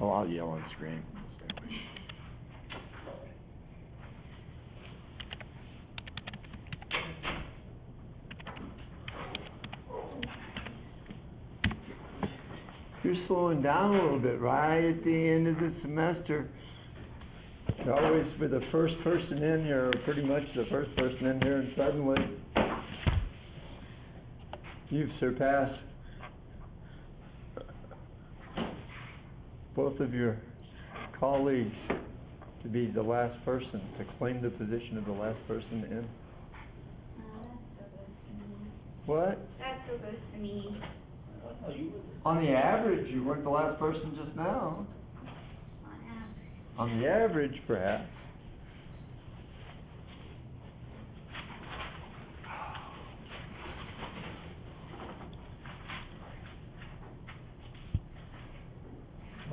Oh, I'll yell and scream. You're slowing down a little bit right at the end of the semester. You're always for the first person in here, or pretty much the first person in here, and suddenly you've surpassed both of your colleagues to be the last person, to claim the position of the last person in. That still goes to me. What? That still goes to me. On the average, you weren't the last person just now. On average. On the average, perhaps.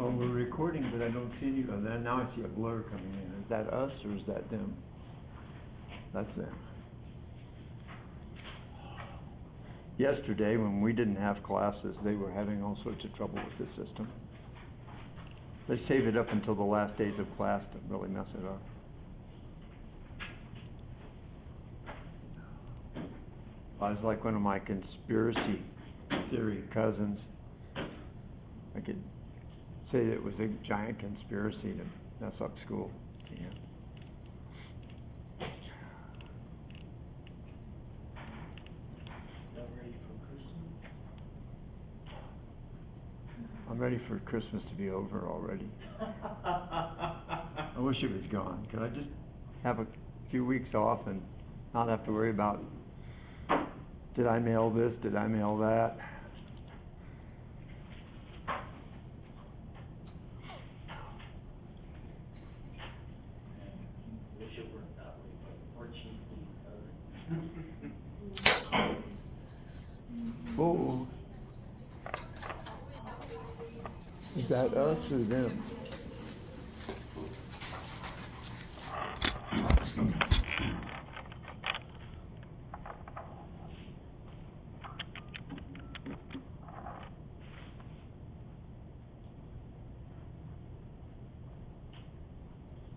Oh, we're recording, but I don't see you. And then now I see a blur coming in. Is that us or is that them? That's them. Yesterday, when we didn't have classes, they were having all sorts of trouble with the system. They save it up until the last days of class to really mess it up. I was like one of my conspiracy theory cousins. I could say that it was a giant conspiracy to mess up school. Yeah. Ready for Christmas? I'm ready for Christmas to be over already. I wish it was gone. Could I just have a few weeks off and not have to worry about, did I mail this, did I mail that? Wish it worked that way, but fortunately it doesn't. Oh. Is that us or them?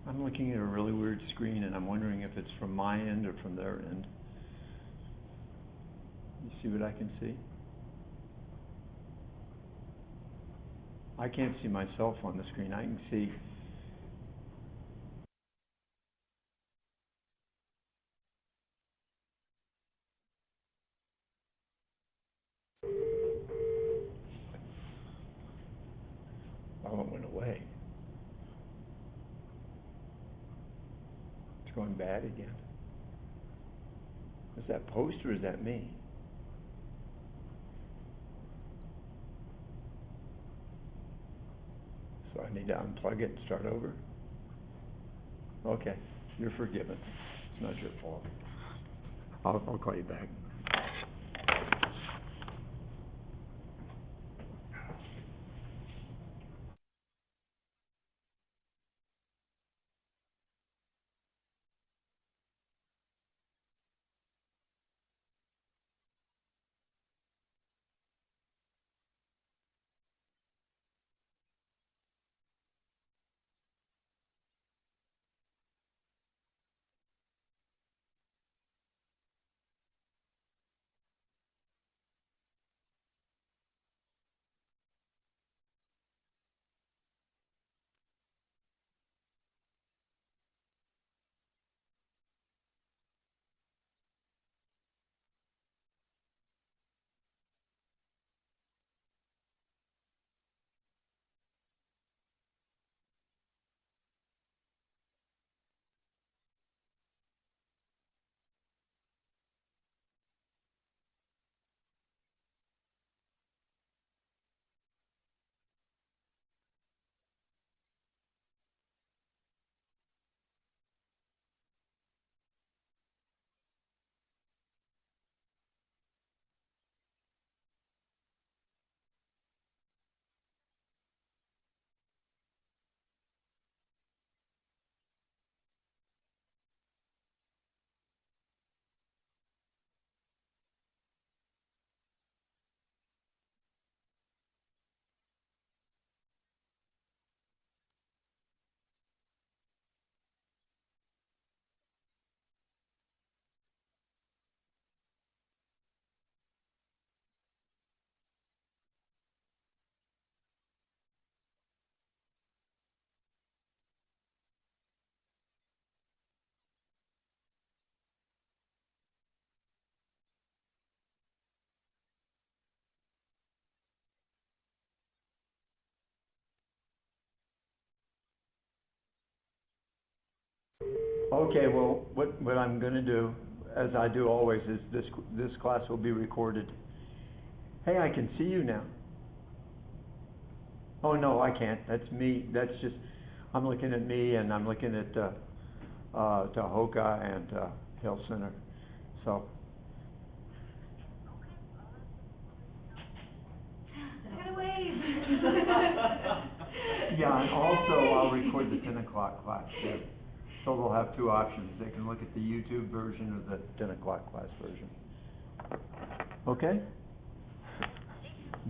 I'm looking at a really weird screen and I'm wondering if it's from my end or from their end. You see what I can see? I can't see myself on the screen. I can see oh, it went away. It's going bad again. Is that post or is that me? So I need to unplug it and start over? Okay, you're forgiven. It's not your fault. I'll call you back. Okay, well, what I'm gonna do, as I do always, is this class will be recorded. Hey, I can see you now. Oh, no, I can't. That's me. That's just, I'm looking at me and I'm looking at, Tahoka and, Hill Center. So, I gotta wave. yeah, and also I'll record the 10 o'clock class too. So they'll have two options. They can look at the YouTube version or the 10 o'clock class version. Okay?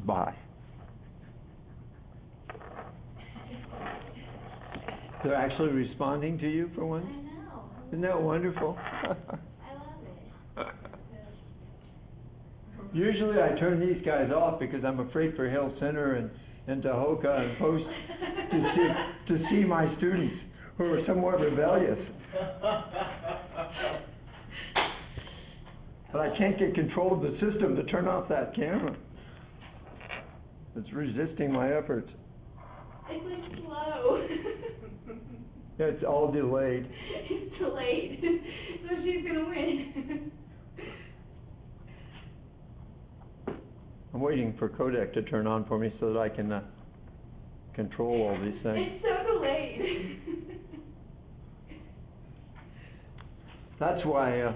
Bye. They're actually responding to you for I once? know. Isn't that wonderful? I love it. Usually I turn these guys off because I'm afraid for Hill Center and Tahoka and Post to see my students who are somewhat rebellious. But I can't get control of the system to turn off that camera. It's resisting my efforts. It's like slow. It's all delayed. It's delayed. So she's gonna win. I'm waiting for Kodak to turn on for me so that I can control all these things. It's so delayed. That's why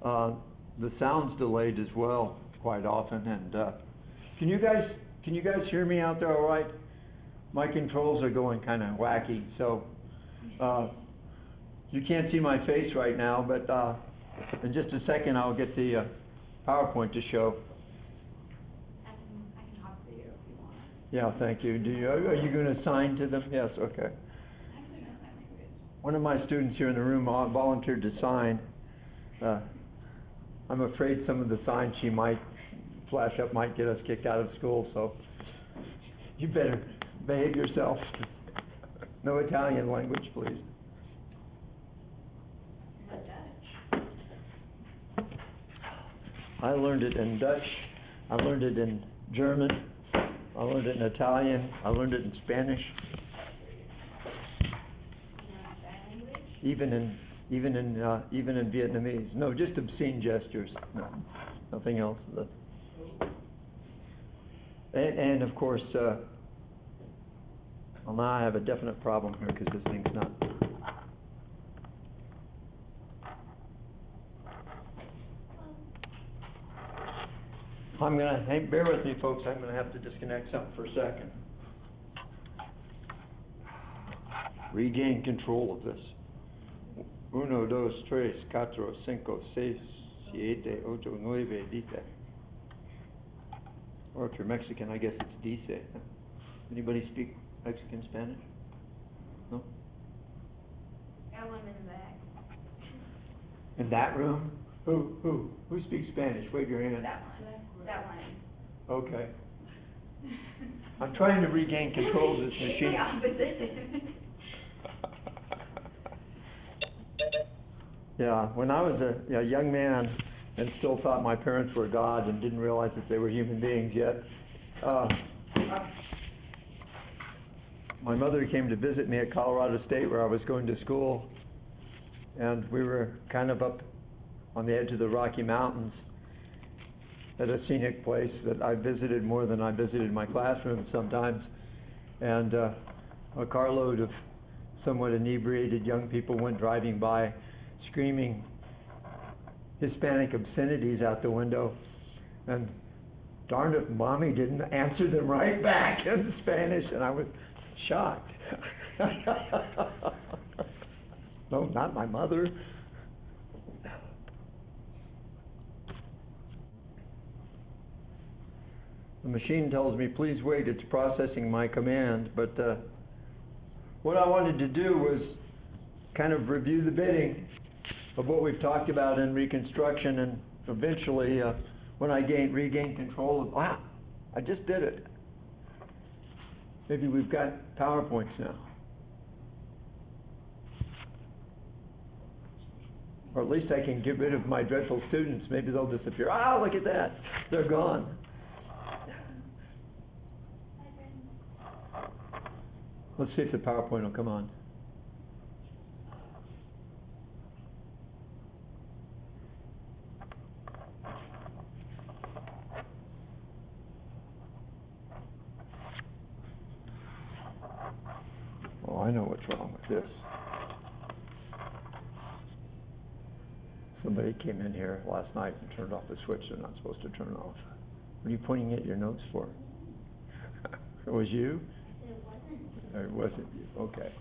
the sound's delayed as well quite often. And can you guys hear me out there all right? My controls are going kind of wacky, so you can't see my face right now, but in just a second I'll get the PowerPoint to show. I can talk to you if you want. Yeah, thank you. Are you going to sign to them? Yes, okay. Actually, no, sign language. One of my students here in the room volunteered to sign. I'm afraid some of the signs she might flash up might get us kicked out of school, so you better behave yourself. No Italian language, please. Not Dutch. I learned it in Dutch. I learned it in German. I learned it in Italian. I learned it in Spanish. You know sign language? Even in Vietnamese. No, just obscene gestures. No, nothing else. And of course, well, now I have a definite problem here because this thing's not. Hey, bear with me, folks. I'm gonna have to disconnect something for a second. Regain control of this. 1, 2, 3, 4, 5, 6, 7, 8, 9, 10. Or if you're Mexican, I guess it's dice. Anybody speak Mexican Spanish? No? Got one in the back. In that room? Who speaks Spanish? Wave your hand. That one. That one. Okay. I'm trying to regain control of this machine. The opposite. Yeah, when I was a young man and still thought my parents were God and didn't realize that they were human beings yet, my mother came to visit me at Colorado State where I was going to school, and we were kind of up on the edge of the Rocky Mountains at a scenic place that I visited more than I visited my classroom sometimes, and a carload of somewhat inebriated young people went driving by screaming Hispanic obscenities out the window, and darned if Mommy didn't answer them right back in Spanish, and I was shocked. No, not my mother. The machine tells me, please wait, it's processing my command, but what I wanted to do was kind of review the bidding of what we've talked about in Reconstruction, and eventually, when I regain control of, wow, I just did it. Maybe we've got PowerPoints now. Or at least I can get rid of my dreadful students. Maybe they'll disappear. Ah, look at that. They're gone. Let's see if the PowerPoint will come on. I know what's wrong with this. Somebody came in here last night and turned off the switch they're not supposed to turn off. What are you pointing at your nose for? It was you? It wasn't. Or it wasn't you? Okay.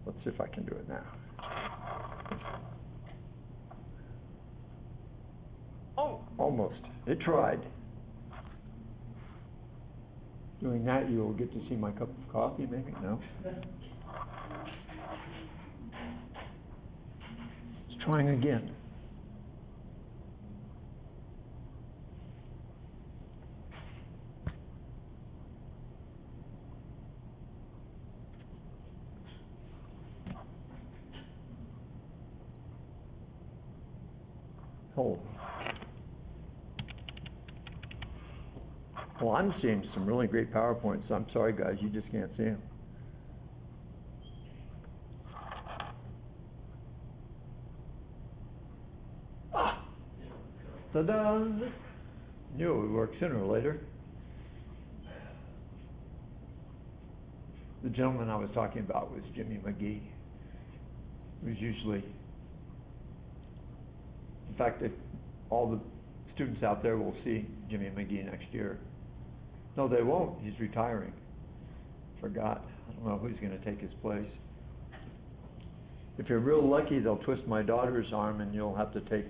Let's see if I can do it now. Oh, almost. It tried. Doing that, you will get to see my cup of coffee, maybe? No? It's trying again. Oh. Well, I'm seeing some really great PowerPoints. I'm sorry, guys, you just can't see them. Ah! Ta-da! Knew it would work sooner or later. The gentleman I was talking about was Jimmy McGee. He was usually, in fact, all the students out there will see Jimmy McGee next year. No, they won't. He's retiring. Forgot. I don't know who's going to take his place. If you're real lucky, they'll twist my daughter's arm and you'll have to take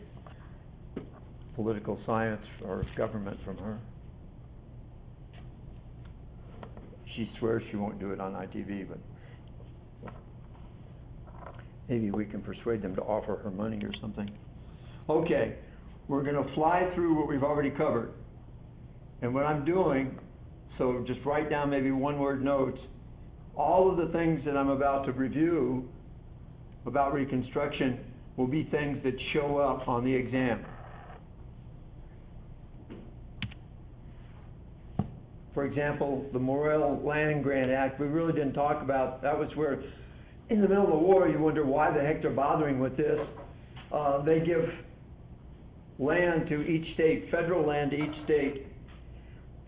political science or government from her. She swears she won't do it on ITV, but maybe we can persuade them to offer her money or something. Okay, we're going to fly through what we've already covered. And what I'm doing, so just write down maybe one-word notes, all of the things that I'm about to review about Reconstruction will be things that show up on the exam. For example, the Morrill Land Grant Act, we really didn't talk about. That was where, in the middle of the war, you wonder why the heck they're bothering with this. They give land to each state, federal land to each state,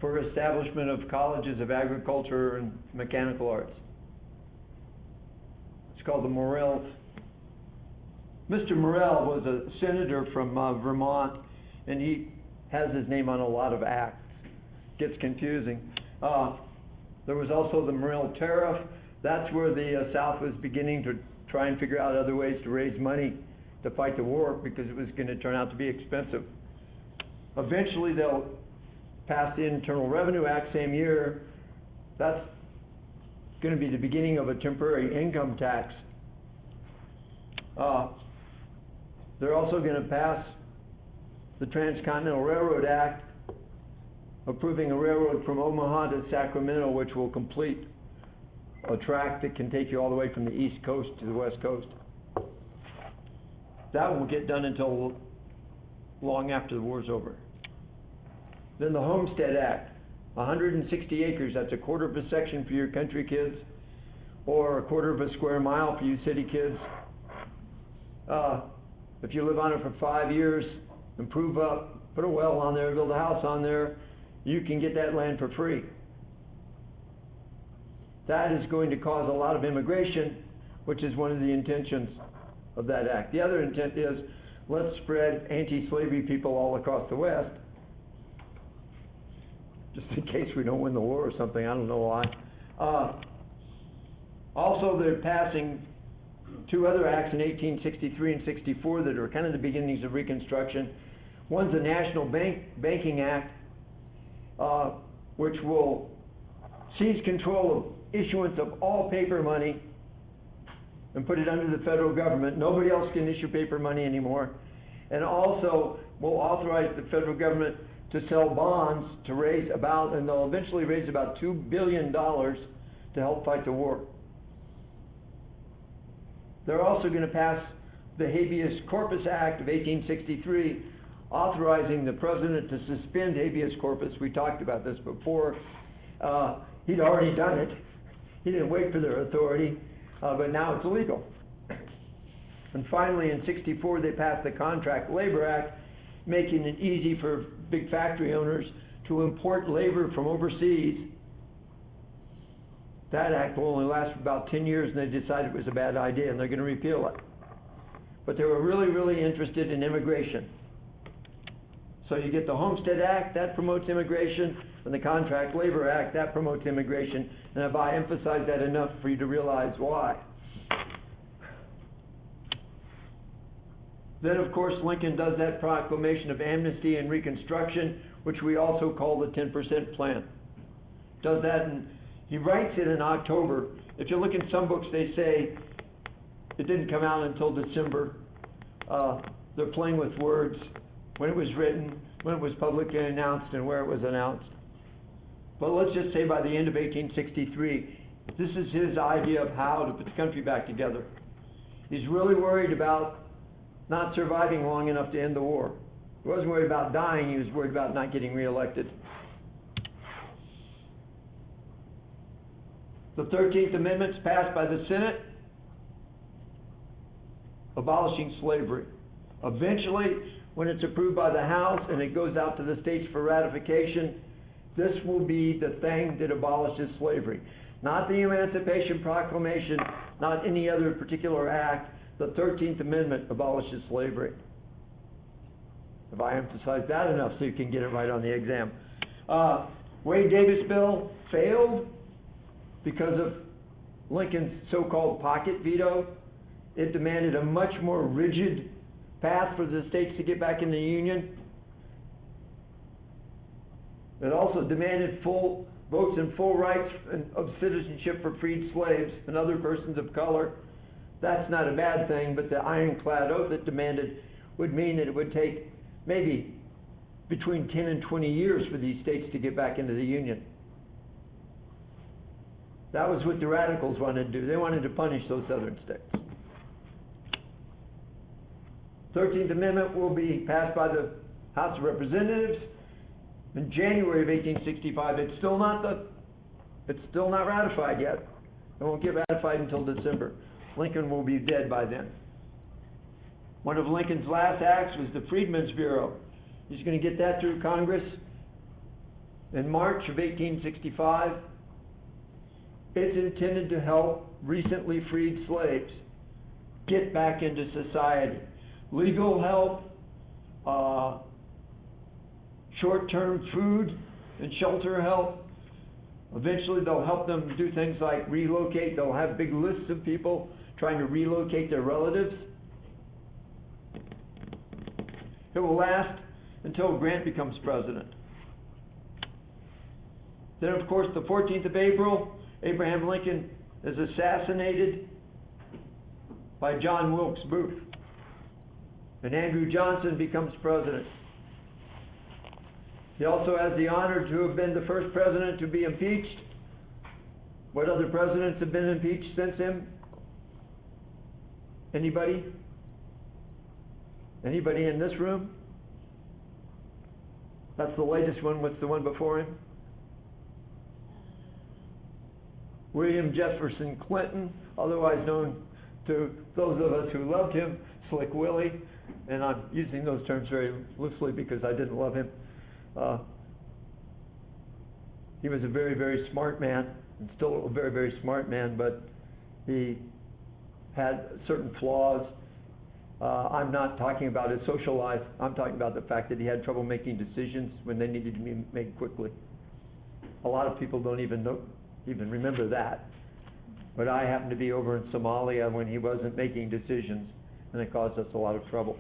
for establishment of colleges of agriculture and mechanical arts. It's called the Morrill. Mr. Morrill was a senator from Vermont, and he has his name on a lot of acts. Gets confusing. There was also the Morrill Tariff. That's where the South was beginning to try and figure out other ways to raise money to fight the war because it was going to turn out to be expensive. Eventually they'll pass the Internal Revenue Act same year. That's going to be the beginning of a temporary income tax. They're also going to pass the Transcontinental Railroad Act, approving a railroad from Omaha to Sacramento, which will complete a track that can take you all the way from the East Coast to the West Coast. That won't get done until long after the war's over. Then the Homestead Act, 160 acres, that's a quarter of a section for your country kids, or a quarter of a square mile for you city kids. If you live on it for 5 years, improve up, put a well on there, build a house on there, you can get that land for free. That is going to cause a lot of immigration, which is one of the intentions of that act. The other intent is, let's spread anti-slavery people all across the West, just in case we don't win the war or something, I don't know why. Also, they're passing two other acts in 1863 and 64 that are kind of the beginnings of Reconstruction. One's the National Banking Act, which will seize control of issuance of all paper money and put it under the federal government. Nobody else can issue paper money anymore. And also will authorize the federal government to sell bonds to raise about, and they'll eventually raise about $2 billion to help fight the war. They're also going to pass the Habeas Corpus Act of 1863, authorizing the president to suspend habeas corpus. We talked about this before. He'd already done it. He didn't wait for their authority, but now it's illegal. And finally, in 64, they passed the Contract Labor Act, making it easy for big factory owners to import labor from overseas that act will only last for about 10 years, and they decided it was a bad idea, and they're going to repeal it. But they were really, really interested in immigration. So you get the Homestead Act, that promotes immigration, and the Contract Labor Act, that promotes immigration. And have I emphasized that enough for you to realize why? Then, of course, Lincoln does that proclamation of amnesty and Reconstruction, which we also call the 10% plan. Does that, and he writes it in October. If you look in some books, they say it didn't come out until December. They're playing with words. When it was written, when it was publicly announced, and where it was announced. But let's just say by the end of 1863, this is his idea of how to put the country back together. He's really worried about not surviving long enough to end the war. He wasn't worried about dying, he was worried about not getting reelected. The 13th Amendment's passed by the Senate, abolishing slavery. Eventually, when it's approved by the House and it goes out to the states for ratification, this will be the thing that abolishes slavery. Not the Emancipation Proclamation, not any other particular act. The 13th Amendment abolishes slavery. Have I emphasized that enough so you can get it right on the exam? Wade-Davis bill failed because of Lincoln's so-called pocket veto. It demanded a much more rigid path for the states to get back in the Union. It also demanded full votes and full rights of citizenship for freed slaves and other persons of color. That's not a bad thing, but the ironclad oath it demanded would mean that it would take maybe between 10 and 20 years for these states to get back into the Union. That was what the radicals wanted to do. They wanted to punish those southern states. 13th Amendment will be passed by the House of Representatives in January of 1865. It's still not ratified yet. It won't get ratified until December. Lincoln will be dead by then. One of Lincoln's last acts was the Freedmen's Bureau. He's going to get that through Congress in March of 1865. It's intended to help recently freed slaves get back into society. Legal help, short-term food and shelter help. Eventually they'll help them do things like relocate. They'll have big lists of people trying to relocate their relatives. It will last until Grant becomes president. Then, of course, the 14th of April, Abraham Lincoln is assassinated by John Wilkes Booth. And Andrew Johnson becomes president. He also has the honor to have been the first president to be impeached. What other presidents have been impeached since him? Anybody? Anybody in this room? That's the latest one. What's the one before him? William Jefferson Clinton, otherwise known to those of us who loved him, Slick Willie. And I'm using those terms very loosely because I didn't love him. He was a very, very smart man, and still a very, very smart man, but he had certain flaws. I'm not talking about his social life. I'm talking about the fact that he had trouble making decisions when they needed to be made quickly. A lot of people don't even remember that. But I happened to be over in Somalia when he wasn't making decisions, and it caused us a lot of trouble.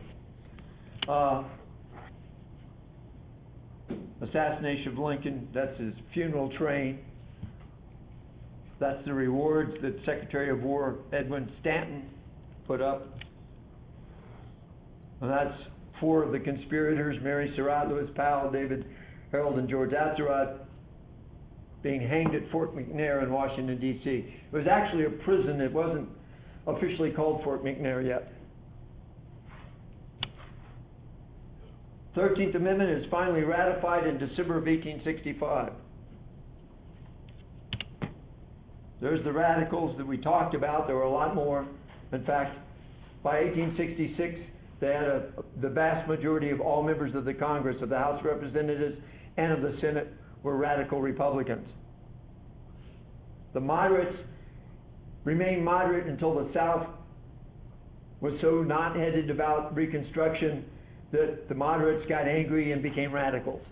Assassination of Lincoln, that's his funeral train. That's the rewards that Secretary of War Edwin Stanton put up. And that's 4 of the conspirators, Mary Surratt, Lewis Powell, David Harold, and George Atzerodt, being hanged at Fort McNair in Washington, D.C. It was actually a prison. It wasn't officially called Fort McNair yet. 13th Amendment is finally ratified in December of 1865. There's the radicals that we talked about. There were a lot more. In fact, by 1866, they had the vast majority of all members of the Congress, of the House of Representatives, and of the Senate were radical Republicans. The moderates remained moderate until the South was so not headed about Reconstruction that the moderates got angry and became radicals.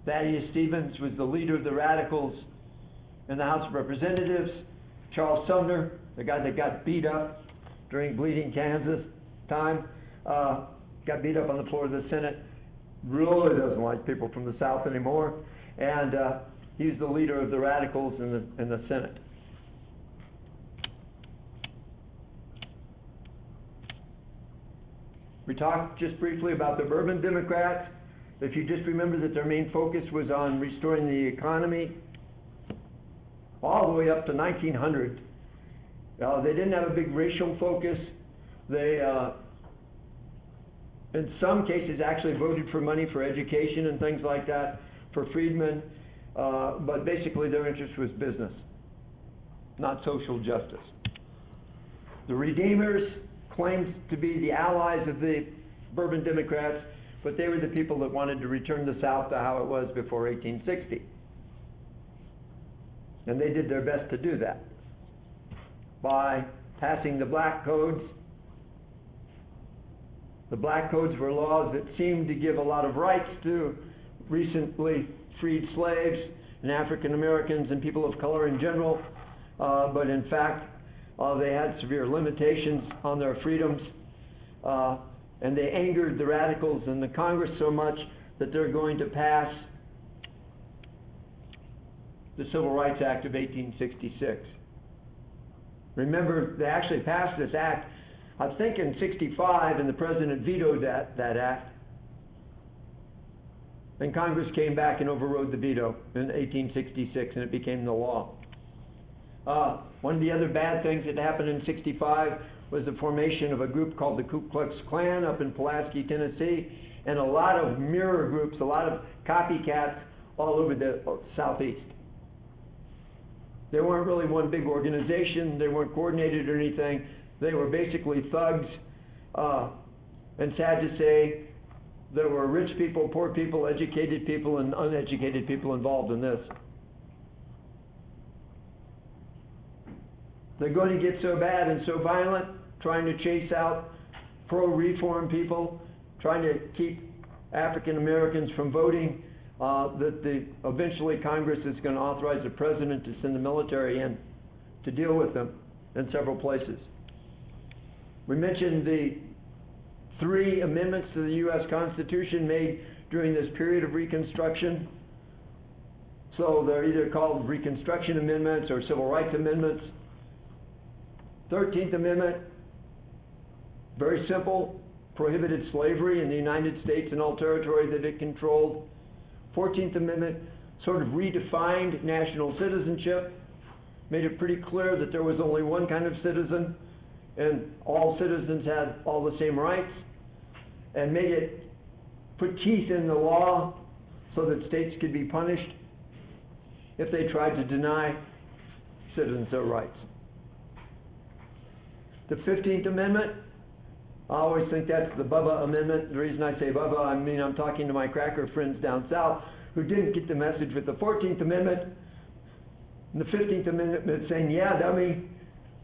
Thaddeus Stevens was the leader of the radicals in the House of Representatives. Charles Sumner, the guy that got beat up during Bleeding Kansas time, got beat up on the floor of the Senate, really doesn't like people from the South anymore, and he's the leader of the radicals in the Senate. We talked just briefly about the Bourbon Democrats. If you just remember that their main focus was on restoring the economy, all the way up to 1900. They didn't have a big racial focus. They, in some cases, actually voted for money for education and things like that, for freedmen, but basically their interest was business, not social justice. The Redeemers claimed to be the allies of the Bourbon Democrats, but they were the people that wanted to return the South to how it was before 1860. And they did their best to do that by passing the Black Codes. The Black Codes were laws that seemed to give a lot of rights to recently freed slaves and African Americans and people of color in general, but in fact they had severe limitations on their freedoms, and they angered the radicals in the Congress so much that they're going to pass the Civil Rights Act of 1866. Remember, they actually passed this act, I think in 65, and the president vetoed that act. And Congress came back and overrode the veto in 1866, and it became the law. One of the other bad things that happened in 65 was the formation of a group called the Ku Klux Klan up in Pulaski, Tennessee, and a lot of mirror groups, a lot of copycats all over the Southeast. They weren't really one big organization. They weren't coordinated or anything. They were basically thugs. And sad to say, there were rich people, poor people, educated people, and uneducated people involved in this. They're going to get so bad and so violent, trying to chase out pro-reform people, trying to keep African Americans from voting, that eventually Congress is going to authorize the president to send the military in to deal with them in several places. We mentioned the 3 amendments to the U.S. Constitution made during this period of Reconstruction. So they're either called Reconstruction Amendments or Civil Rights Amendments. 13th Amendment, very simple, prohibited slavery in the United States and all territory that it controlled. 14th Amendment sort of redefined national citizenship, made it pretty clear that there was only one kind of citizen and all citizens had all the same rights, and made it put teeth in the law so that states could be punished if they tried to deny citizens their rights. The 15th Amendment, I always think that's the Bubba Amendment. The reason I say Bubba, I mean I'm talking to my cracker friends down south who didn't get the message with the 14th Amendment. And the 15th Amendment saying, yeah, dummy,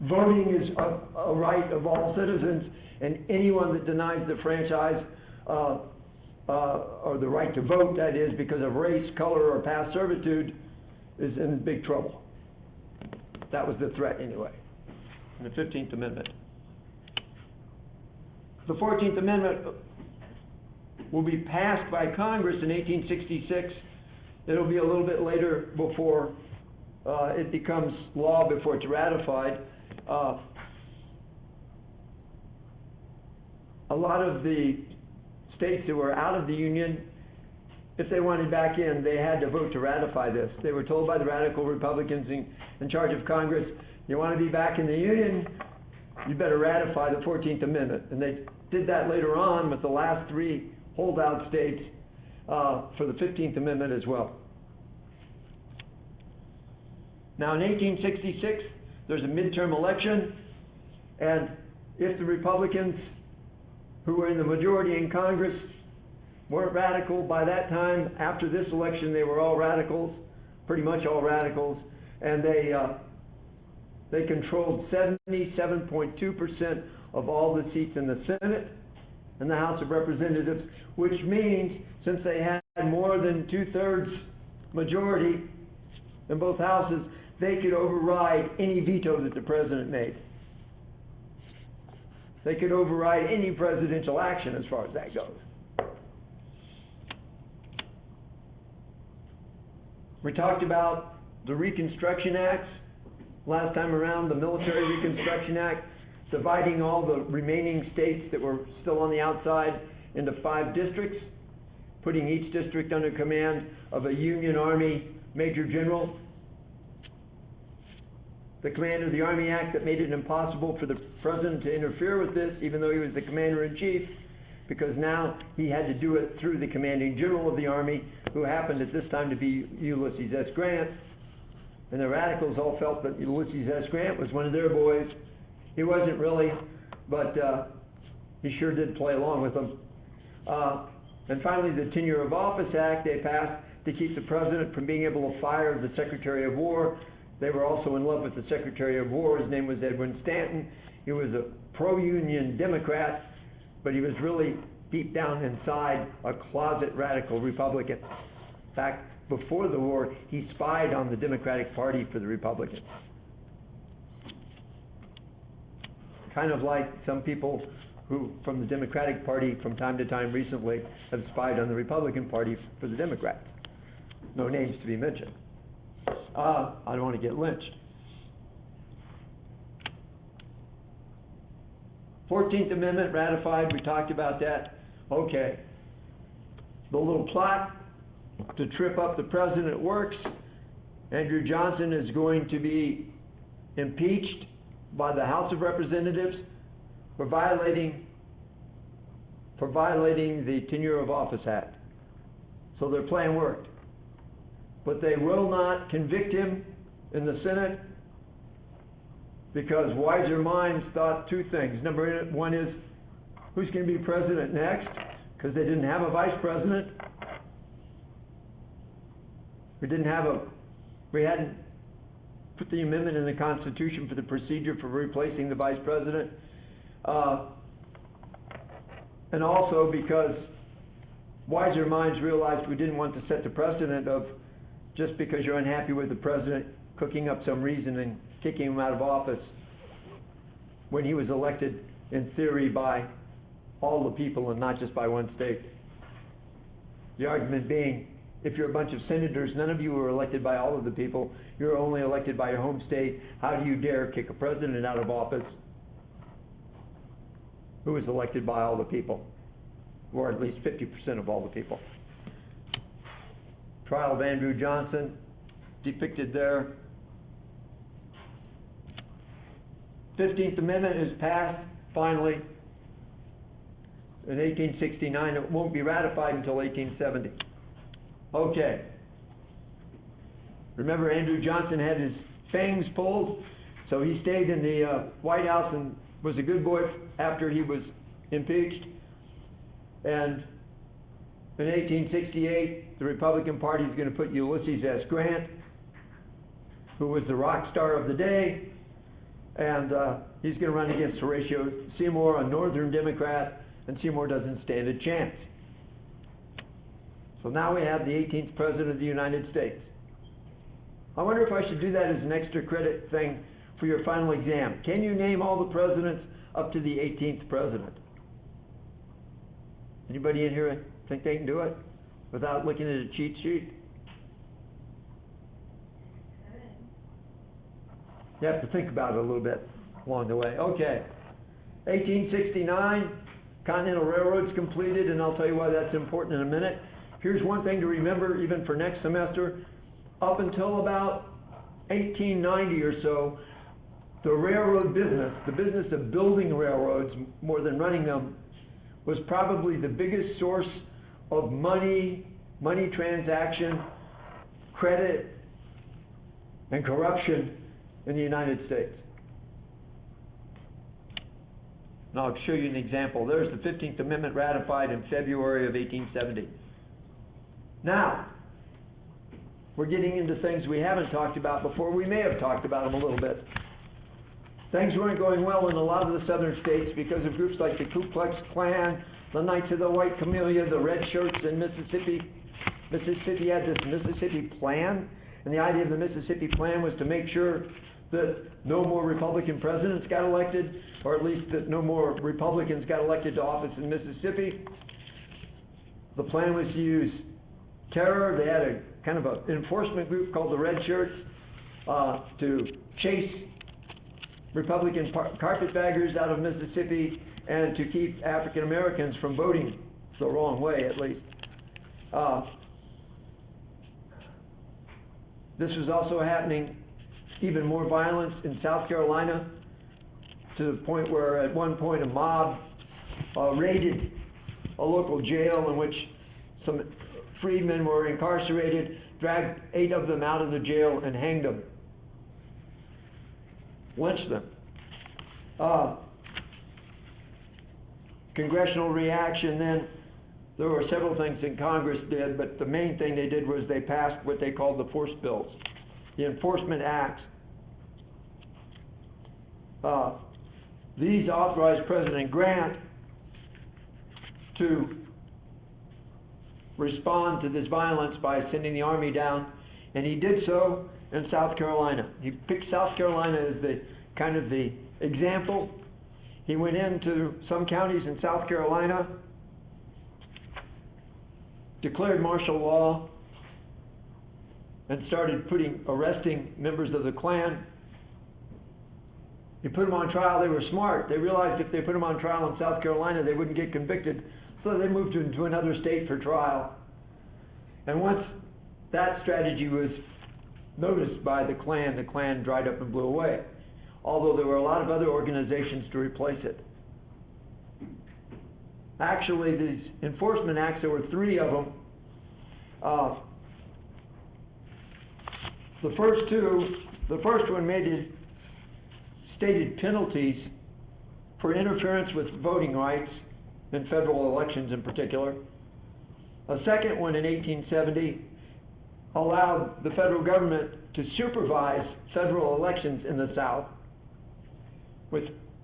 voting is a right of all citizens, and anyone that denies the franchise or the right to vote, that is, because of race, color, or past servitude, is in big trouble. That was the threat anyway, in the 15th Amendment. The 14th Amendment will be passed by Congress in 1866. It'll be a little bit later before it becomes law, before it's ratified. A lot of the states that were out of the Union, if they wanted back in, they had to vote to ratify this. They were told by the radical Republicans in charge of Congress, you want to be back in the Union, you better ratify the 14th Amendment. And they did that later on with the last 3 holdout states for the 15th Amendment as well. Now in 1866, there's a midterm election, and if the Republicans, who were in the majority in Congress, weren't radical by that time, after this election they were all radicals, pretty much all radicals, and they controlled 77.2% of all the seats in the Senate and the House of Representatives, which means since they had more than 2/3 majority in both houses, they could override any veto that the president made. They could override any presidential action as far as that goes. We talked about the Reconstruction Acts last time around, the Military Reconstruction Act, dividing all the remaining states that were still on the outside into 5 districts, putting each district under command of a Union Army Major General. The Command of the Army Act that made it impossible for the president to interfere with this, even though he was the commander-in-chief, because now he had to do it through the commanding general of the Army, who happened at this time to be Ulysses S. Grant. And the radicals all felt that Ulysses S. Grant was one of their boys. He wasn't really, but he sure did play along with them. And finally, the Tenure of Office Act they passed to keep the president from being able to fire the Secretary of War. They were also in love with the Secretary of War. His name was Edwin Stanton. He was a pro-union Democrat, but he was really deep down inside a closet radical Republican. In fact, before the war, he spied on the Democratic Party for the Republicans. Kind of like some people who, from the Democratic Party, from time to time recently, have spied on the Republican Party for the Democrats. No names to be mentioned. I don't want to get lynched. 14th Amendment ratified, we talked about that. Okay. The little plot to trip up the president works. Andrew Johnson is going to be impeached by the House of Representatives for violating the Tenure of Office Act. So their plan worked. But they will not convict him in the Senate because wiser minds thought 2 things. Number 1 is, who's going to be president next? Because they didn't have a vice president. We hadn't put the amendment in the Constitution for the procedure for replacing the vice president. And also because wiser minds realized we didn't want to set the precedent of just because you're unhappy with the president cooking up some reason and kicking him out of office when he was elected in theory by all the people and not just by one state. The argument being, if you're a bunch of senators, none of you were elected by all of the people, you're only elected by your home state, how do you dare kick a president out of office who was elected by all the people, or at least 50% of all the people? Trial of Andrew Johnson, depicted there. 15th Amendment is passed, finally, in 1869. It won't be ratified until 1870. Okay. Remember, Andrew Johnson had his fangs pulled, so he stayed in the White House and was a good boy after he was impeached. And in 1868, the Republican Party is going to put Ulysses S. Grant, who was the rock star of the day, and he's going to run against Horatio Seymour, a Northern Democrat, and Seymour doesn't stand a chance. So now we have the 18th President of the United States. I wonder if I should do that as an extra credit thing for your final exam. Can you name all the presidents up to the 18th President? Anybody in here think they can do it without looking at a cheat sheet? You have to think about it a little bit along the way. Okay. 1869, Continental Railroad's completed, and I'll tell you why that's important in a minute. Here's one thing to remember, even for next semester. Up until about 1890 or so, the railroad business, the business of building railroads more than running them, was probably the biggest source of money transaction, credit, and corruption in the United States. And I'll show you an example. There's the 15th Amendment ratified in February of 1870. Now, we're getting into things we haven't talked about before. We may have talked about them a little bit. Things weren't going well in a lot of the southern states because of groups like the Ku Klux Klan, the Knights of the White Camellia, the Red Shirts in Mississippi. Mississippi had this Mississippi Plan, and the idea of the Mississippi Plan was to make sure that no more Republican presidents got elected, or at least that no more Republicans got elected to office in Mississippi. The plan was to use terror. They had a kind of an enforcement group called the Red Shirts to chase Republican carpetbaggers out of Mississippi and to keep African Americans from voting the wrong way, at least. This was also happening, even more violence in South Carolina, to the point where at one point a mob raided a local jail in which some freedmen were incarcerated, dragged 8 of them out of the jail and hanged them. Lynched them. Congressional reaction then, there were several things that Congress did, but the main thing they did was they passed what they called the force bills, the enforcement acts. These authorized President Grant to respond to this violence by sending the army down, and he did so in South Carolina. He picked South Carolina as the kind of the example. He went into some counties in South Carolina, declared martial law, and started arresting members of the Klan. He put them on trial. They were smart. They realized if they put them on trial in South Carolina, they wouldn't get convicted. So they moved into another state for trial. And once that strategy was noticed by the Klan dried up and blew away. Although there were a lot of other organizations to replace it. Actually, these enforcement acts, there were 3 of them. The first one stated penalties for interference with voting rights in federal elections in particular. A second one in 1870 allowed the federal government to supervise federal elections in the South.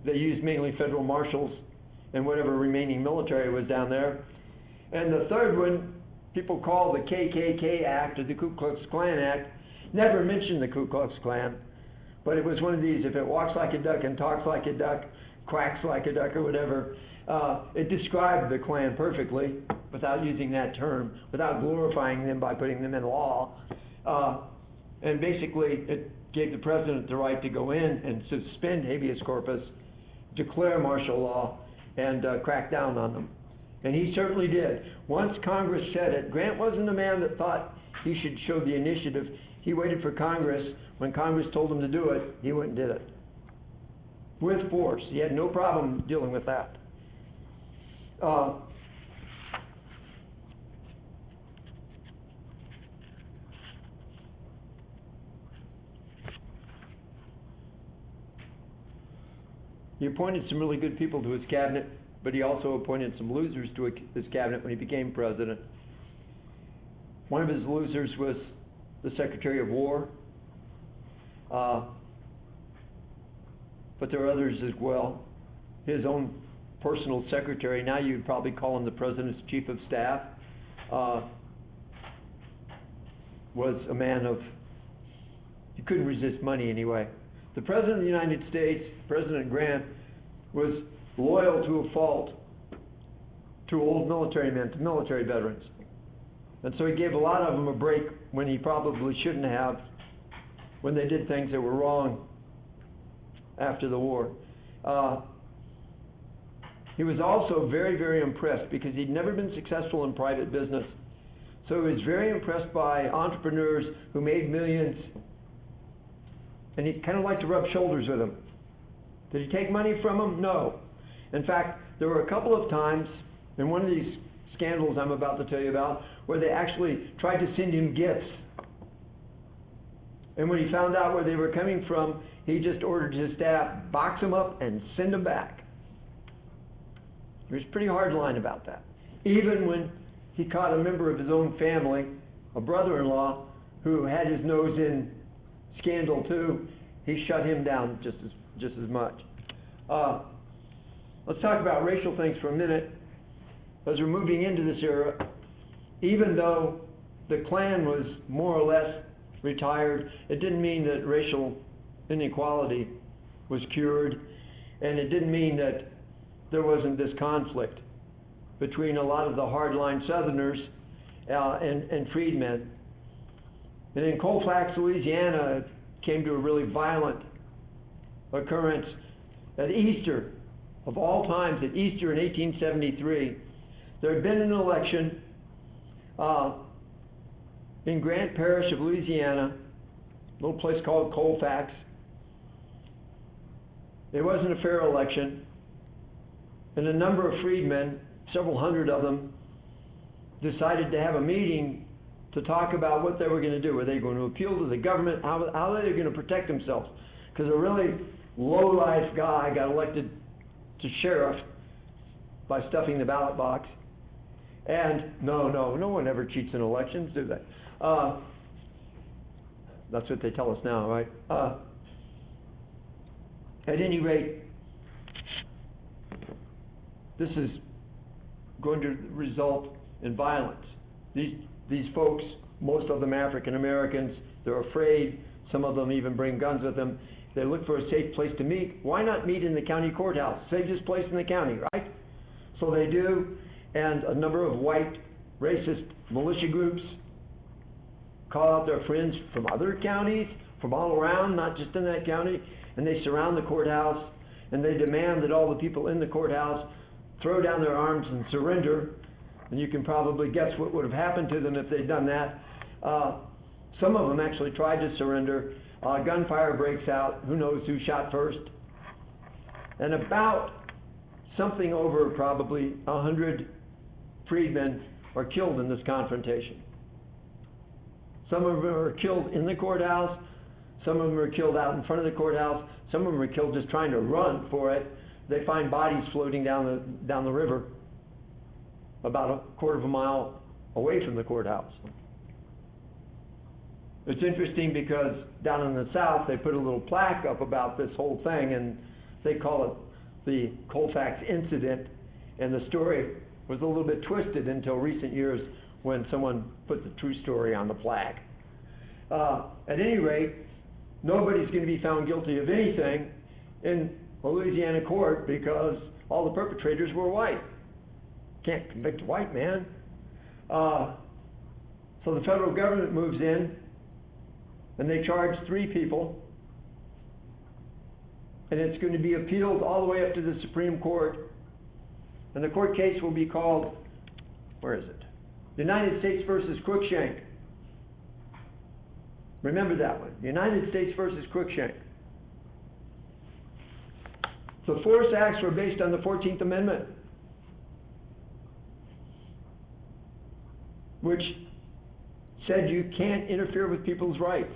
They used mainly federal marshals and whatever remaining military was down there. And the third one, people call the KKK Act or the Ku Klux Klan Act, never mentioned the Ku Klux Klan, but it was one of these, if it walks like a duck and talks like a duck, quacks like a duck or whatever, it described the Klan perfectly without using that term, without glorifying them by putting them in law. And basically, it gave the president the right to go in and suspend habeas corpus, declare martial law, and crack down on them. And he certainly did. Once Congress said it, Grant wasn't a man that thought he should show the initiative. He waited for Congress. When Congress told him to do it, he went and did it. With force. He had no problem dealing with that. He appointed some really good people to his cabinet, but he also appointed some losers to his cabinet when he became president. One of his losers was the Secretary of War, but there are others as well. His own personal secretary, now you'd probably call him the President's Chief of Staff, was a man of, you couldn't resist money anyway. The President of the United States, President Grant, was loyal to a fault to old military men, to military veterans. And so he gave a lot of them a break when he probably shouldn't have, when they did things that were wrong after the war. He was also very, very impressed because he'd never been successful in private business. So he was very impressed by entrepreneurs who made millions, and he kind of liked to rub shoulders with them. Did he take money from them? No. In fact, there were a couple of times in one of these scandals I'm about to tell you about where they actually tried to send him gifts. And when he found out where they were coming from, he just ordered his staff, box them up and send them back. He was pretty hard line about that. Even when he caught a member of his own family, a brother-in-law, who had his nose in scandal too, he shut him down just as much. Let's talk about racial things for a minute. As we're moving into this era, even though the Klan was more or less retired, it didn't mean that racial inequality was cured, and it didn't mean that there wasn't this conflict between a lot of the hardline Southerners and freedmen. And in Colfax, Louisiana, it came to a really violent occurrence at Easter. Of all times, at Easter in 1873, there had been an election in Grant Parish of Louisiana, a little place called Colfax. It wasn't a fair election, and a number of freedmen, several hundred of them, decided to have a meeting to talk about what they were going to do. Were they going to appeal to the government? How are they going to protect themselves? Because a really low-life guy got elected to sheriff by stuffing the ballot box. And no one ever cheats in elections, do they? That's what they tell us now, right? At any rate, this is going to result in violence. These folks, most of them African Americans, they're afraid. Some of them even bring guns with them. They look for a safe place to meet. Why not meet in the county courthouse? Safest place in the county, right? So they do, and a number of white racist militia groups call out their friends from other counties, from all around, not just in that county, and they surround the courthouse, and they demand that all the people in the courthouse throw down their arms and surrender. And you can probably guess what would have happened to them if they'd done that. Some of them actually tried to surrender. Gunfire breaks out. Who knows who shot first? And about something over probably 100 freedmen are killed in this confrontation. Some of them are killed in the courthouse. Some of them are killed out in front of the courthouse. Some of them are killed just trying to run for it. They find bodies floating down the river about a quarter of a mile away from the courthouse. It's interesting because down in the South, they put a little plaque up about this whole thing, and they call it the Colfax incident, and the story was a little bit twisted until recent years when someone put the true story on the plaque. At any rate, nobody's going to be found guilty of anything in a Louisiana court because all the perpetrators were white. Can't convict a white man. So the federal government moves in, and they charge 3 people, and it's going to be appealed all the way up to the Supreme Court, and the court case will be called, where is it? United States versus Cruikshank. Remember that one, United States versus Cruikshank. The Force Acts were based on the 14th Amendment, which said you can't interfere with people's rights.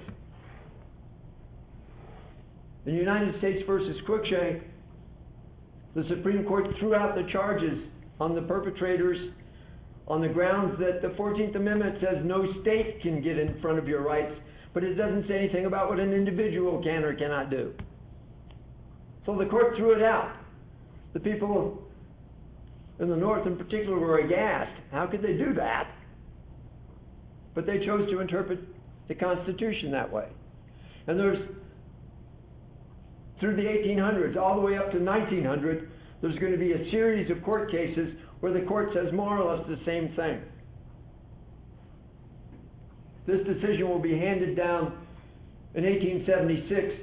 In United States versus Cruikshank, the Supreme Court threw out the charges on the perpetrators on the grounds that the 14th Amendment says no state can get in front of your rights, but it doesn't say anything about what an individual can or cannot do. So the court threw it out. The people in the North in particular were aghast. How could they do that? But they chose to interpret the Constitution that way. And through the 1800s, all the way up to 1900, there's going to be a series of court cases where the court says more or less the same thing. This decision will be handed down in 1876,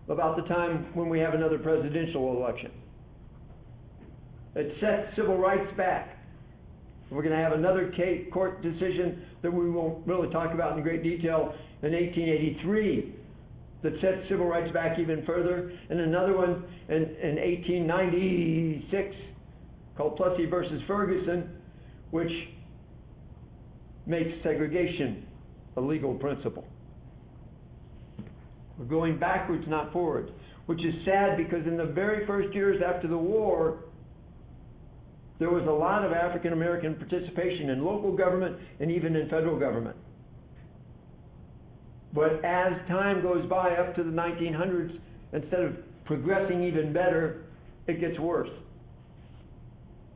about the time when we have another presidential election. It sets civil rights back. We're going to have another court decision that we won't really talk about in great detail in 1883 that sets civil rights back even further, and another one in 1896 called Plessy versus Ferguson, which makes segregation a legal principle. We're going backwards, not forwards, which is sad because in the very first years after the war, there was a lot of African American participation in local government and even in federal government. But as time goes by up to the 1900s, instead of progressing even better, it gets worse.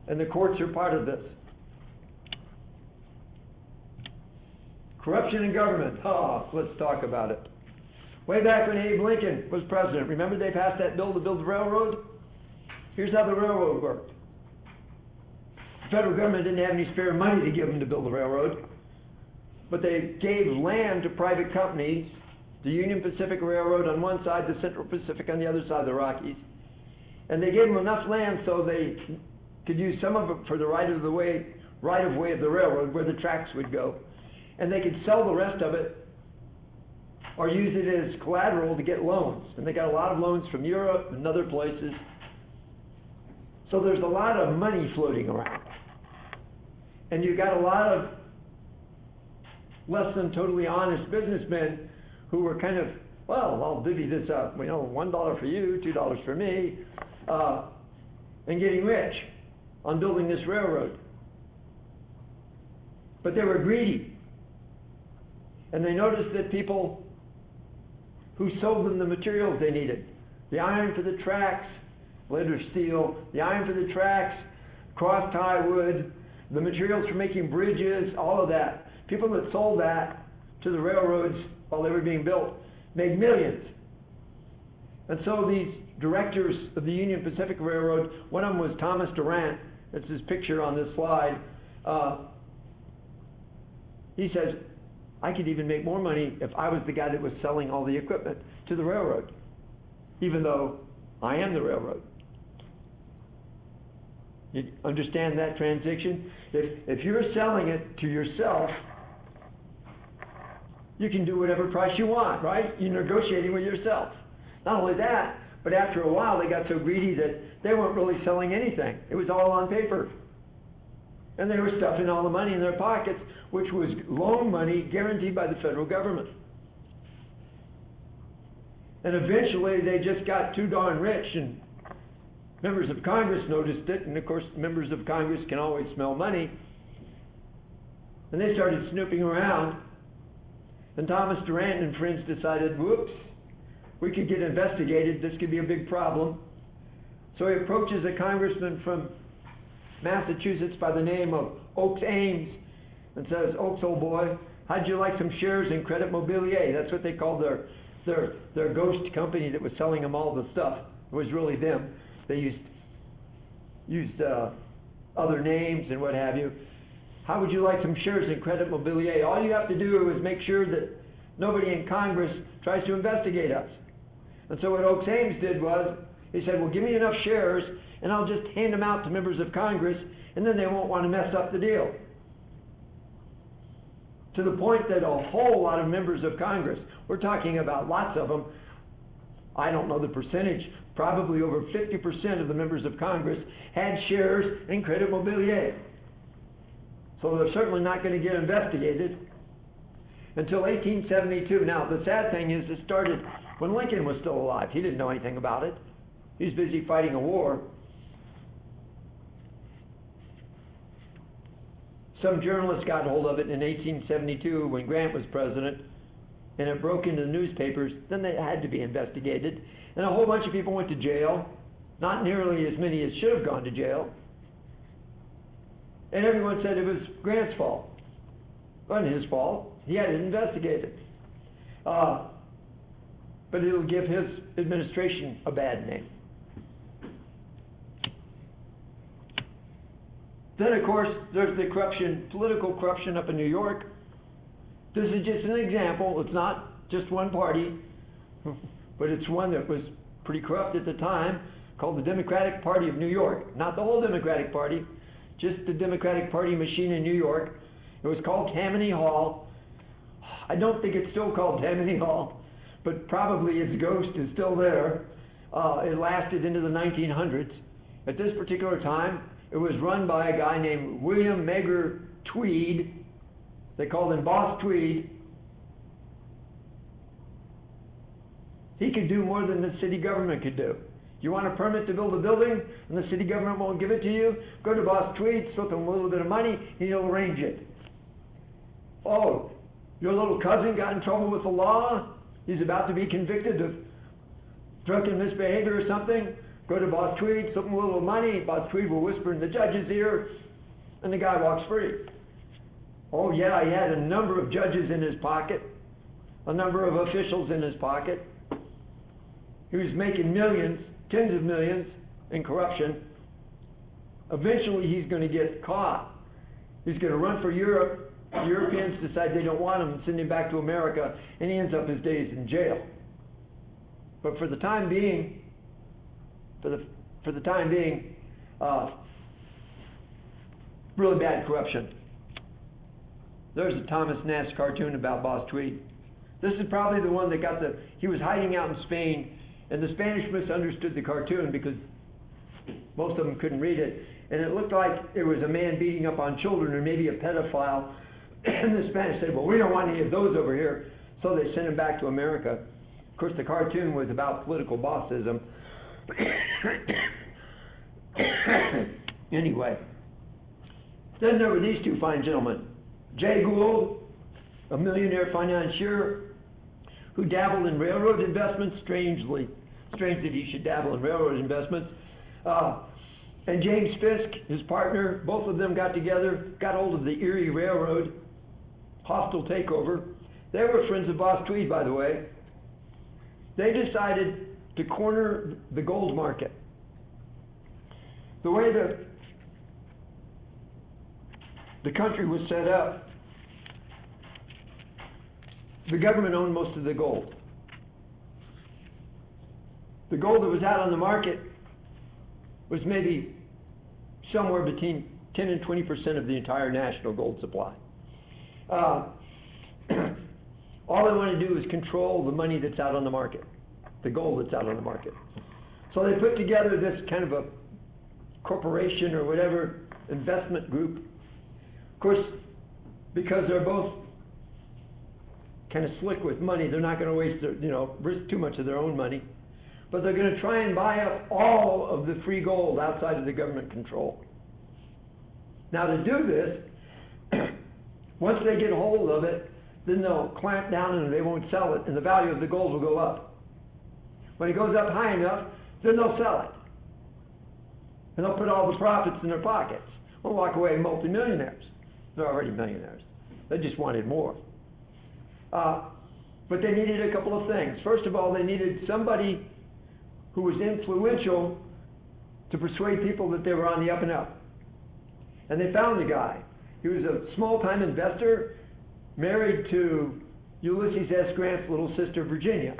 And the courts are part of this. Corruption in government. Let's talk about it. Way back when Abe Lincoln was president, remember they passed that bill to build the railroad? Here's how the railroad worked. The federal government didn't have any spare money to give them to build the railroad, but they gave land to private companies, the Union Pacific Railroad on one side, the Central Pacific on the other side of the Rockies. And they gave them enough land so they could use some of it for the right of way of the railroad where the tracks would go. And they could sell the rest of it or use it as collateral to get loans. And they got a lot of loans from Europe and other places. So there's a lot of money floating around. And you got a lot of less than totally honest businessmen who were kind of, well, I'll divvy this up, $1 for you, $2 for me, and getting rich on building this railroad. But they were greedy. And they noticed that people who sold them the materials they needed, the iron for the tracks, lead or steel, the iron for the tracks, cross-tie wood, the materials for making bridges, all of that. People that sold that to the railroads while they were being built made millions. And so these directors of the Union Pacific Railroad, one of them was Thomas Durant, that's his picture on this slide, he says, I could even make more money if I was the guy that was selling all the equipment to the railroad, even though I am the railroad. You understand that transition? If you're selling it to yourself, you can do whatever price you want, right? You're negotiating with yourself. Not only that, but after a while they got so greedy that they weren't really selling anything. It was all on paper. And they were stuffing all the money in their pockets, which was loan money guaranteed by the federal government. And eventually they just got too darn rich, and members of Congress noticed it, and of course members of Congress can always smell money. And they started snooping around, and Thomas Durant and friends decided, whoops, we could get investigated, this could be a big problem. So he approaches a congressman from Massachusetts by the name of Oakes Ames and says, Oakes, old boy, how'd you like some shares in Credit Mobilier? That's what they called their ghost company that was selling them all the stuff. It was really them. They used other names and what have you. How would you like some shares in Credit Mobilier? All you have to do is make sure that nobody in Congress tries to investigate us. And so what Oakes Ames did was, he said, well, give me enough shares and I'll just hand them out to members of Congress, and then they won't want to mess up the deal. To the point that a whole lot of members of Congress, we're talking about lots of them, I don't know the percentage, probably over 50% of the members of Congress had shares in Credit Mobilier. So they're certainly not going to get investigated until 1872. Now, the sad thing is, it started when Lincoln was still alive. He didn't know anything about it. He was busy fighting a war. Some journalists got hold of it in 1872 when Grant was president, and it broke into the newspapers. Then they had to be investigated, and a whole bunch of people went to jail. Not nearly as many as should have gone to jail. And everyone said it was Grant's fault. It wasn't his fault. He had it investigated. But it'll give his administration a bad name. Then, of course, there's the corruption, political corruption up in New York. This is just an example. It's not just one party, but it's one that was pretty corrupt at the time, called the Democratic Party of New York. Not the whole Democratic Party, just the Democratic Party machine in New York. It was called Tammany Hall. I don't think it's still called Tammany Hall, but probably its ghost is still there. It lasted into the 1900s. At this particular time, it was run by a guy named William Mager Tweed. They called him Boss Tweed. He could do more than the city government could do. You want a permit to build a building and the city government won't give it to you? Go to Boss Tweed, slip him a little bit of money, and he'll arrange it. Oh, your little cousin got in trouble with the law? He's about to be convicted of drunken misbehavior or something? Go to Boss Tweed, slip him a little money, Boss Tweed will whisper in the judge's ear, and the guy walks free. Oh yeah, he had a number of judges in his pocket, a number of officials in his pocket. He was making millions, tens of millions in corruption. Eventually he's going to get caught. He's going to run for Europe. The Europeans decide they don't want him and send him back to America, and he ends up his days in jail. But for the time being, really bad corruption. There's a Thomas Nast cartoon about Boss Tweed. This is probably the one that he was hiding out in Spain, and the Spanish misunderstood the cartoon because most of them couldn't read it, and it looked like it was a man beating up on children or maybe a pedophile, and the Spanish said, well, we don't want any of those over here, so they sent him back to America. Of course, the cartoon was about political bossism. Anyway, then there were these two fine gentlemen. Jay Gould, a millionaire financier who dabbled in railroad investments, strange that he should dabble in railroad investments, and James Fisk, his partner. Both of them got together, got hold of the Erie Railroad, hostile takeover. They were friends of Boss Tweed, by the way. They decided to corner the gold market. The way the country was set up, the government owned most of the gold. The gold that was out on the market was maybe somewhere between 10 and 20% of the entire national gold supply. All they want to do is control the money that's out on the market, the gold that's out on the market. So they put together this kind of a corporation or whatever, investment group. Of course, because they're both kind of slick with money, they're not going to waste risk too much of their own money. But they're going to try and buy up all of the free gold outside of the government control. Now to do this, once they get hold of it, then they'll clamp down and they won't sell it, and the value of the gold will go up. When it goes up high enough, then they'll sell it. And they'll put all the profits in their pockets. They'll walk away multimillionaires. They're already millionaires. They just wanted more. But they needed a couple of things. First of all, they needed somebody who was influential to persuade people that they were on the up and up. And they found the guy. He was a small-time investor, married to Ulysses S. Grant's little sister, Virginia.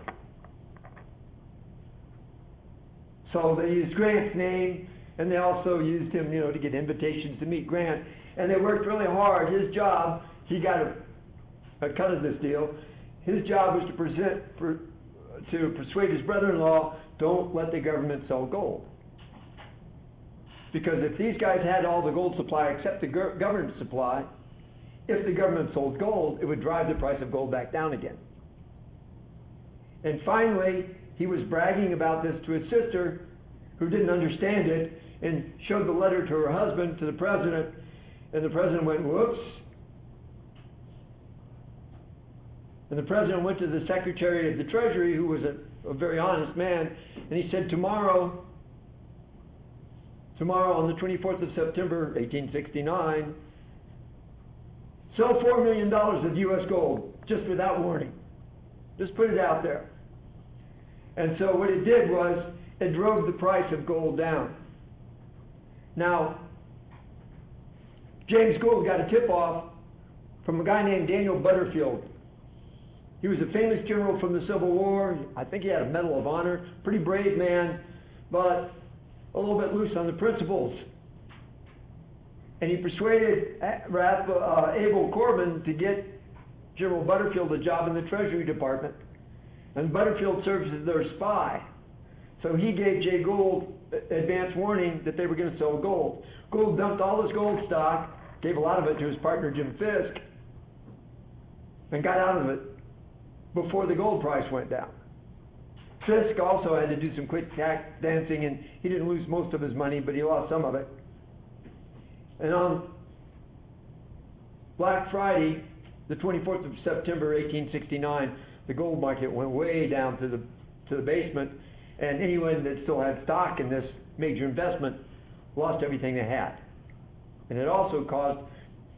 So they used Grant's name, and they also used him, to get invitations to meet Grant. And they worked really hard. His job, he got a cut of this deal. His job was to persuade his brother-in-law, don't let the government sell gold. Because if these guys had all the gold supply except the government supply, if the government sold gold, it would drive the price of gold back down again. And finally, he was bragging about this to his sister, who didn't understand it, and showed the letter to her husband, to the president, and the president went, whoops. And the president went to the Secretary of the Treasury, who was a very honest man, and he said, tomorrow on the 24th of September, 1869, sell $4 million of U.S. gold, just without warning. Just put it out there. And so what it did was, it drove the price of gold down. Now, James Gould got a tip-off from a guy named Daniel Butterfield. He was a famous general from the Civil War. I think he had a Medal of Honor. Pretty brave man, but a little bit loose on the principles. And he persuaded Abel Corbin to get General Butterfield a job in the Treasury Department. And Butterfield served as their spy. So he gave Jay Gould advance warning that they were going to sell gold. Gould dumped all his gold stock, gave a lot of it to his partner Jim Fisk, and got out of it before the gold price went down. Fisk also had to do some quick tap dancing, and he didn't lose most of his money, but he lost some of it. And on Black Friday, the 24th of September, 1869, the gold market went way down to the basement, and anyone that still had stock in this major investment lost everything they had. And it also caused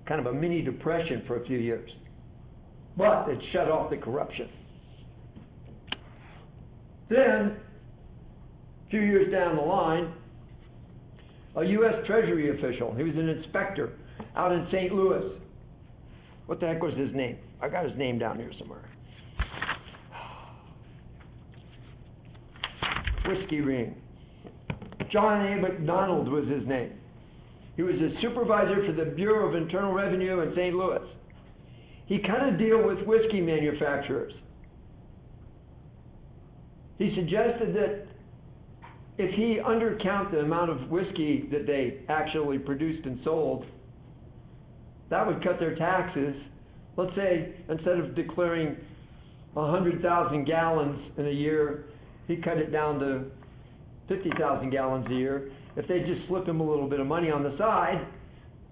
kind of a mini depression for a few years. But it shut off the corruption. Then, a few years down the line, a U.S. Treasury official, he was an inspector out in St. Louis. What the heck was his name? I got his name down here somewhere. Whiskey ring. John A. McDonald was his name. He was a supervisor for the Bureau of Internal Revenue in St. Louis. He cut a deal with whiskey manufacturers. He suggested that if he undercount the amount of whiskey that they actually produced and sold, that would cut their taxes. Let's say instead of declaring 100,000 gallons in a year, he cut it down to 50,000 gallons a year. If they just slip him a little bit of money on the side,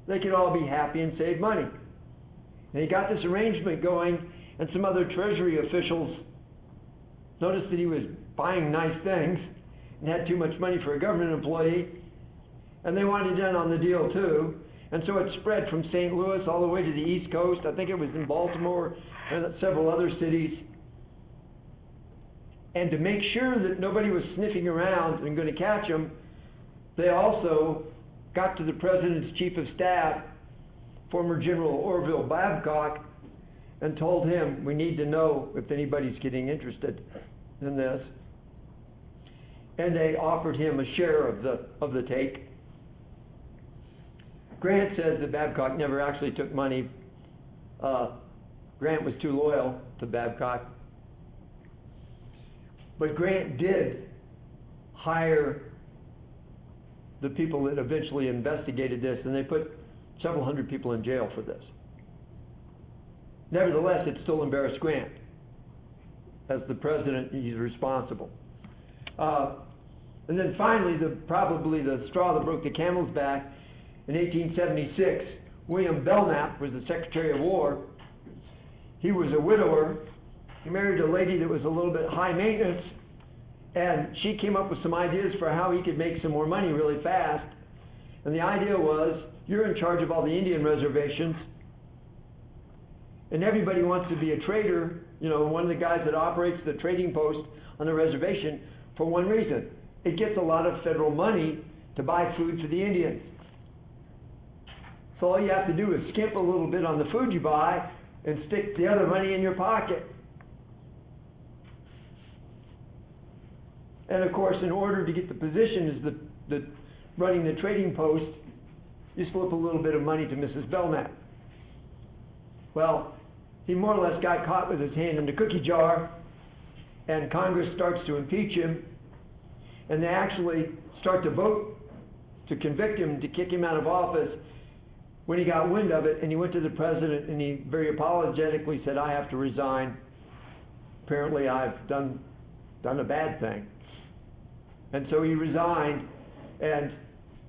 they could all be happy and save money. And he got this arrangement going, and some other Treasury officials noticed that he was buying nice things and had too much money for a government employee, and they wanted in on the deal too. And so it spread from St. Louis all the way to the East Coast. I think it was in Baltimore and several other cities. And to make sure that nobody was sniffing around and going to catch him, they also got to the President's Chief of Staff, former General Orville Babcock, and told him, we need to know if anybody's getting interested in this. And they offered him a share of the take. Grant says that Babcock never actually took money. Grant was too loyal to Babcock. But Grant did hire the people that eventually investigated this, and they put several hundred people in jail for this. Nevertheless, it still embarrassed Grant. As the president, he's responsible. And then finally, probably the straw that broke the camel's back, in 1876, William Belknap was the Secretary of War. He was a widower. He married a lady that was a little bit high maintenance, and she came up with some ideas for how he could make some more money really fast. And the idea was, you're in charge of all the Indian reservations, and everybody wants to be a trader, you know, one of the guys that operates the trading post on the reservation, for one reason. It gets a lot of federal money to buy food for the Indians. So all you have to do is skimp a little bit on the food you buy and stick the other money in your pocket. And of course, in order to get the position as the running the trading post, you slip a little bit of money to Mrs. Belknap. Well, he more or less got caught with his hand in the cookie jar, and Congress starts to impeach him, and they actually start to vote to convict him, to kick him out of office, when he got wind of it, and he went to the president, and he very apologetically said, I have to resign. Apparently I've done a bad thing. And so he resigned, and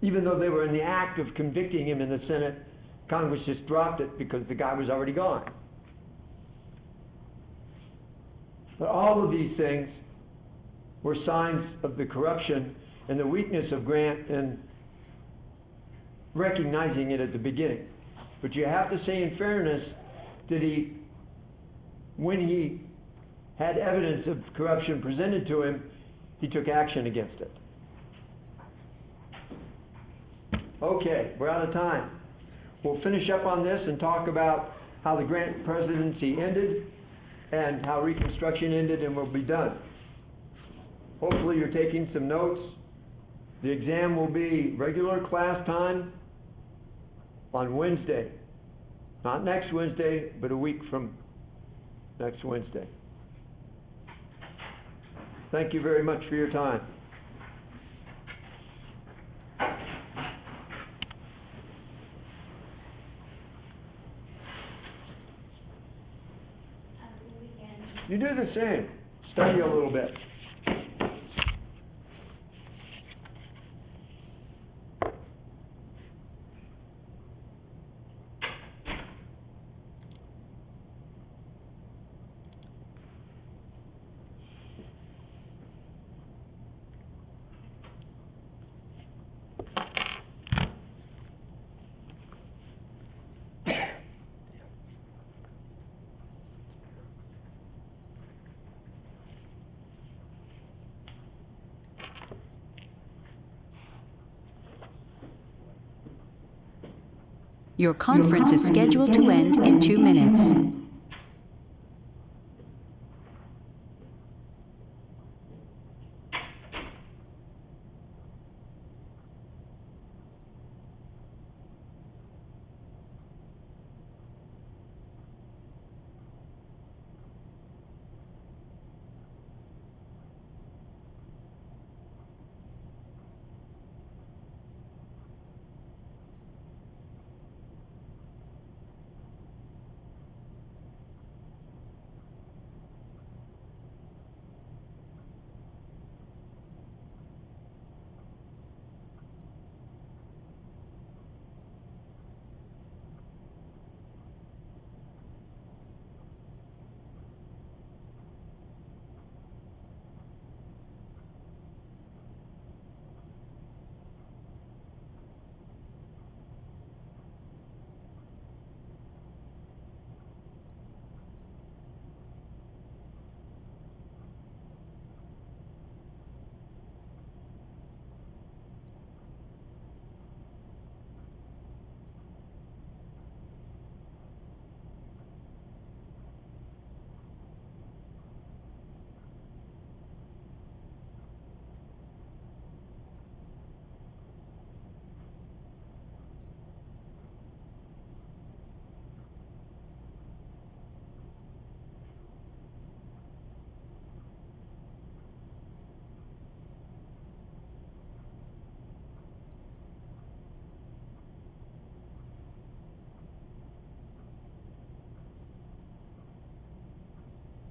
even though they were in the act of convicting him in the Senate, Congress just dropped it because the guy was already gone. But all of these things were signs of the corruption and the weakness of Grant in recognizing it at the beginning. But you have to say in fairness that when he had evidence of corruption presented to him, he took action against it. Okay, we're out of time. We'll finish up on this and talk about how the Grant presidency ended and how Reconstruction ended, and we'll be done. Hopefully you're taking some notes. The exam will be regular class time on Wednesday. Not next Wednesday, but a week from next Wednesday. Thank you very much for your time. You do the same. Study a little bit. Your conference is scheduled to end in 2 minutes.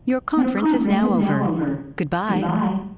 Your conference is now over. Goodbye.